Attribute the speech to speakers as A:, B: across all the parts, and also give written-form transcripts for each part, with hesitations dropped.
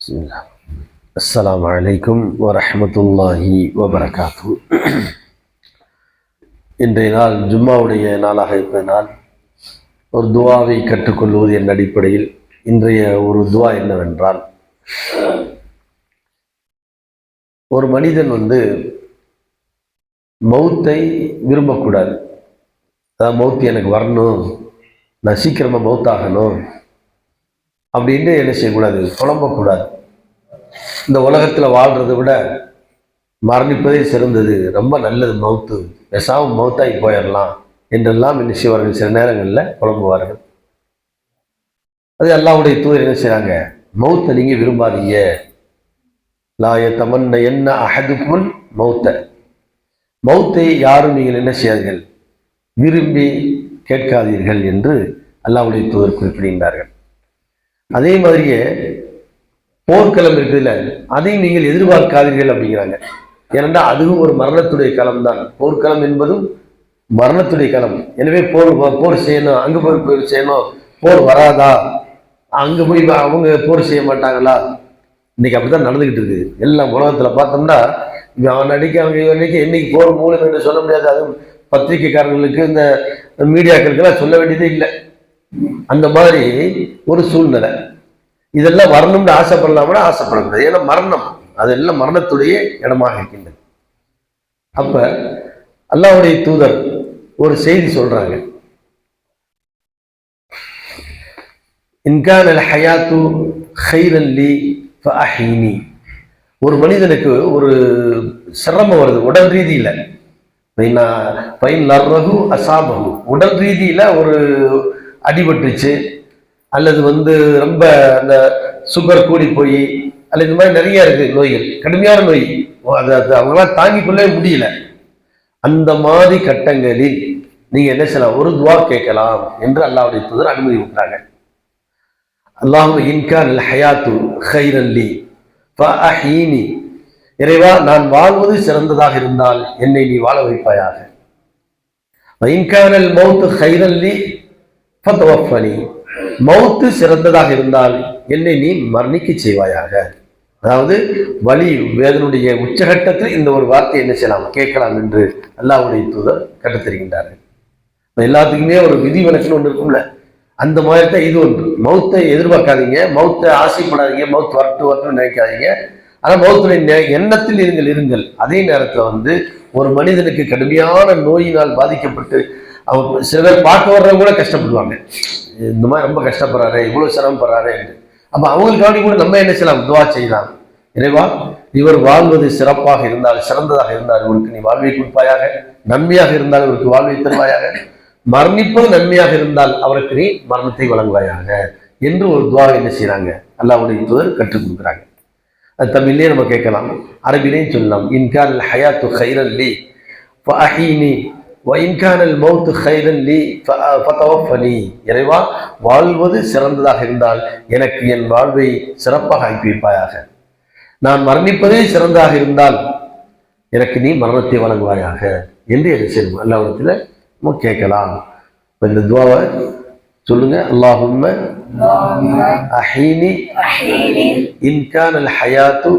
A: பிஸ்மில்லாஹ். அஸ்ஸலாமு அலைக்கும் வரஹ்மத்துல்லாஹி வபரகாத்து. இன்றைய நாள் ஜும்மாவுடைய நாளாக இருப்பதனால் ஒரு துவாவை கற்றுக்கொள்வது என்ற அடிப்படையில் இன்றைய ஒரு துவா என்னவென்றால், ஒரு மனிதன் மௌத்தை விரும்பக்கூடாது. அதாவது மௌத்து எனக்கு வரணும், நான் சீக்கிரமாக மௌத்தாகணும் அப்படின்னு என்ன செய்யக்கூடாது, புலம்பக்கூடாது. இந்த உலகத்தில் வாழ்கிறத விட மரணிப்பதே சிறந்தது, ரொம்ப நல்லது மௌத்து, பேசாமல் மௌத்தாகி போயிடலாம் என்றெல்லாம் என்ன செய்வார்கள், சில நேரங்களில் புலம்புவார்கள். அது அல்லாஹ்வுடைய தூதர் என்ன செய்கிறாங்க, மௌத்தை நீங்கள் விரும்பாதீங்க, லா யதமன்ன என்ன அஹதுக்குல் மௌத்தை யாரும் நீங்கள் என்ன செய்யாதீர்கள், விரும்பி கேட்காதீர்கள் என்று அல்லாஹ்வுடைய தூதர் குறிப்பிடுகின்றார்கள். அதே மாதிரியே போர்க்களம் இருக்குதுல்ல, அதையும் நீங்கள் எதிர்பார்க்காதீர்கள் அப்படிங்கிறாங்க. ஏனென்றால் அதுவும் ஒரு மரணத்துடைய களம் தான். போர்க்களம் என்பதும் மரணத்துடைய களம். எனவே போர் செய்யணும், அங்கே போய் செய்யணும், போர் வராதா, அங்கே போய் அவங்க போர் செய்ய மாட்டாங்களா, இன்னைக்கு அப்படிதான் நடந்துகிட்டு இருக்குது. எல்லாம் உலகத்தில் பார்த்தோம்னா அவன் அடிக்க அவங்க அன்னைக்கு என்னைக்கு போர் மூலம் என்று சொல்ல முடியாது. அதுவும் பத்திரிகைக்காரர்களுக்கு இந்த மீடியாக்களுக்கெல்லாம் சொல்ல வேண்டியதே இல்லை. அந்த மாதிரி ஒரு சூழ்நிலை. இதெல்லாம் வரணும்னு ஆசைப்படலாம்னா ஆசைப்படக்கூடாது. ஏன்னா மரணம் அதெல்லாம் மரணத்துடைய இடமாக இருக்கின்றது. அப்ப அல்லாஹ்வுடைய தூதர் ஒரு செய்தி சொல்றாங்க, இன்கானல் ஹயாத்து கைரன் லி ஃபஅஹீனி. ஒரு மனிதனுக்கு ஒரு சிரமம் வருது உடல் ரீதியில, அசாபகு, உடல் ரீதியில ஒரு அடிபட்டுச்சு, அல்லது ரொம்ப அந்த சுகர் கூடி போய், அல்லது இந்த மாதிரி நிறைய இருக்கு நோய்கள், கடுமையான நோய், அது அவங்களாம் தாங்கிக் கொள்ளவே முடியல. அந்த மாதிரி கட்டங்களில் நீங்க என்ன செய்யலாம், ஒரு துவா கேட்கலாம் என்று அல்லாஹ்வுடைய தூதர் அனுமதி விட்டாங்க. அல்லாஹும்ம இன்கானல் ஹயாத்து கைரன் லி ஃபஅஹீனி. இறைவா, நான் வாழ்வது சிறந்ததாக இருந்தால் என்னை நீ வாழ வைப்பாயாக. இன்கானல் மௌத்து கைரன் லி ஃபதவஃபனி. மௌத்து சிறந்ததாக இருந்தால் என்னை நீ மரணிக்க செய்வாயாக. அதாவது வலி வேதனுடைய உச்சகட்டத்தில் இந்த ஒரு வார்த்தை என்ன செய்யலாம், கேட்கலாம் என்று அல்லாஹ்வுடைய தூதர் கற்றுத்தருகின்றார்கள். எல்லாத்துக்குமே ஒரு விதிவிலக்குன்னு ஒன்று இருக்கும்ல, அந்த மாதிரி தான் இது ஒன்று. மௌத்தை எதிர்பார்க்காதீங்க, மௌத்தை ஆசைப்படாதீங்க, மௌத்து வரட்டு நினைக்காதீங்க. ஆனால் மௌத்துடைய எண்ணத்தில் இருங்கள். அதே நேரத்தில் ஒரு மனிதனுக்கு கடுமையான நோயினால் பாதிக்கப்பட்டு அவங்க சில பேர் பார்க்க வர்றவங்க கூட கஷ்டப்படுவாங்க, இந்த மாதிரி ரொம்ப கஷ்டப்படுறாரு, இவ்வளவு சிரமப்படுறாரு என்று. அப்ப அவங்களுக்காண்டி கூட நம்ம என்ன செய்யலாம், துவா செய்யலாம். இறைவா, இவர் வாழ்வது சிறப்பாக இருந்தால், சிறந்ததாக இருந்தால் இவருக்கு நீ வாழ்வை கொடுப்பாயாக, நன்மையாக இருந்தால் இவருக்கு வாழ்வை தருவாயாக, மரணிப்பது நன்மையாக இருந்தால் அவருக்கு நீ மரணத்தை வழங்குவாயாக என்று ஒரு துவாவை என்ன செய்யறாங்க, அல்லாஹ்வுடைய தூதர் கற்றுக் கொடுக்குறாங்க. அது தமிழ்லேயே நம்ம கேட்கலாம், அரபிலையும் சொல்லலாம். இன்கானல் ஹயாத்து கைரன் லி ஃபஅஹீனி வஇன்கானல் மௌத்து கைரன் லி ஃபதவஃபனி. இறைவா, வாழ்வது சிறந்ததாக இருந்தால் எனக்கு என் வாழ்வை சிறப்பாக ஆக்கி வைப்பாயாக, நான் மரணிப்பதே சிறந்ததாக இருந்தால் எனக்கு நீ மரணத்தை வழங்குவாயாக என்று என்ன செய்யணும், அல்லாஹ்விடத்தில் நம்ம கேட்கலாம். இந்த துவாவை சொல்லுங்க. அல்லாஹும்ம அஹீனி இன்கானல் ஹயாத்து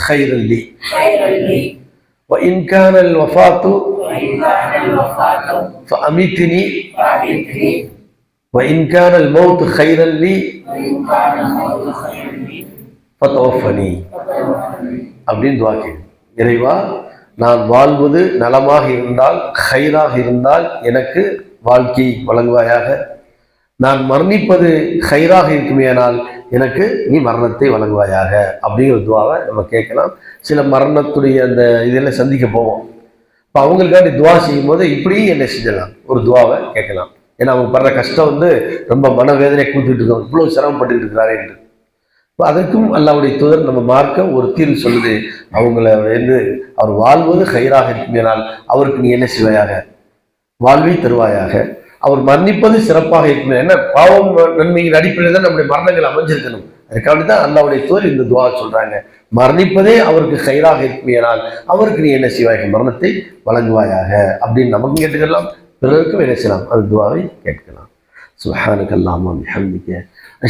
A: கைரன் லி وإن كان الوفاة فأميتني وإن كان الموت خيرا لي فتوفني அப்படின்னு துவா கேட்கு. இறைவா, நான் வாழ்வது நலமாக இருந்தால், கைராக இருந்தால் எனக்கு வாழ்க்கை வழங்குவாயாக, நான் மரணிப்பது கைராக இருக்குமேனால் எனக்கு நீ மரணத்தை வழங்குவாயாக அப்படிங்கிற துவாவை நம்ம கேட்கலாம். சில மரணத்துடைய அந்த இதெல்லாம் சந்திக்க போவோம், இப்போ அவங்களுக்காண்டி துவா செய்யும் போது இப்படியும் என்ன செஞ்சலாம், ஒரு துவாவை கேட்கலாம். ஏன்னா அவங்க படுற கஷ்டம் ரொம்ப மனவேதனை கூத்துட்டு இருக்கோம், இவ்வளவு சிரமப்பட்டு இருக்கிறாரே என்று. இப்போ அதற்கும் அல்லாஹ்வுடைய தூதர் நம்ம மார்க்க ஒரு தீர்வு சொல்லுது. அவங்கள அவர் வாழ்வது கைராக இருக்குமேனால் அவருக்கு நீ என்ன செய்வாயாக, வாழ்வை தருவாயாக, அவர் மரணிப்பது சிறப்பாக இருக்குமே. என்ன பாவம் நன்மையின் அடிப்படையில் தான் நம்முடைய மரணங்கள் அமைஞ்சிருக்கணும். அதுக்காண்டி தான் அல்லாஹ்வுடைய தூதர் இந்த துவா சொல்றாங்க, மரணிப்பதே அவருக்கு கைராக இருக்குமேனால் அவருக்கு நீ என்ன செய்வாயாக, மரணத்தை வழங்குவாயாக அப்படின்னு நமக்கும் கேட்டுக்கலாம், பிறருக்கும் என்ன செய்யலாம், அந்த துவாவை கேட்கலாம். சுப்ஹானக அல்லாஹும்ம வபிஹம்திக